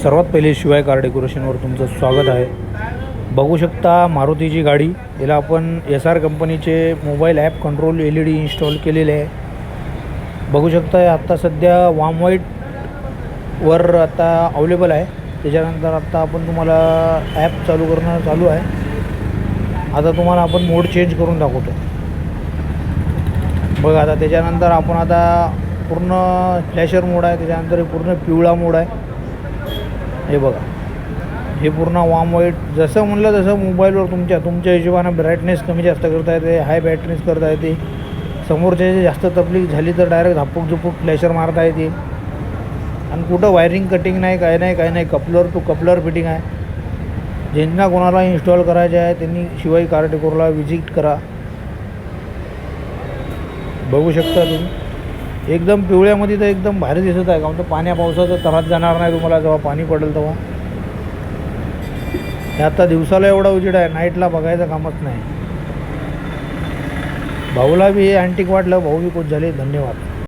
सर्वात पहिले शिवाय कार डेकोरेशनवर तुमचं स्वागत आहे। बघू शकता मारुतीची गाडी, याला आपण SR कंपनीचे mobile app control LED install केलेले आहे। बघू शकता आता सध्या वाम व्हाईटवर आता अवेलेबल आहे। त्याच्यानंतर आता आपण तुम्हाला ॲप चालू करणं चालू आहे। आता तुम्हाला आपण मोड चेंज करून दाखवतो बघा। आता त्याच्यानंतर आपण आता पूर्ण फ्लॅशर मोड आहे, त्याच्यानंतर पूर्ण पिवळा मोड आहे। हे बघा, हे पूर्ण वाम व्हाईट जसं म्हणलं तसं मोबाईलवर तुमच्या हिशोबानं ब्राईटनेस कमी जास्त करता येते, हाय ब्राईटनेस करता येते। समोरच्या जास्त तकलीफ झाली तर डायरेक्ट झापूक झुपूक फ्लॅशर मारता येते। आणि कुठं वायरिंग कटिंग नाही, काय नाही, कपलर टू कपलर फिटिंग आहे। ज्यांना कोणाला इन्स्टॉल करायचे आहे त्यांनी शिवाय कार डेकोरला विजिट करा। बघू शकता तुम्ही एकदम पिवळ्यामध्ये तर एकदम भारी दिसत आहे, कारण तर पाण्या पावसाचा त्रास जाणार नाही तुम्हाला जेव्हा पाणी पडेल तेव्हा। हे आता दिवसाला एवढा उजेड आहे, नाईटला बघायचं कामच नाही। भाऊला बी हे अँटिक वाटलं, भाऊ बी खुश झाले। धन्यवाद।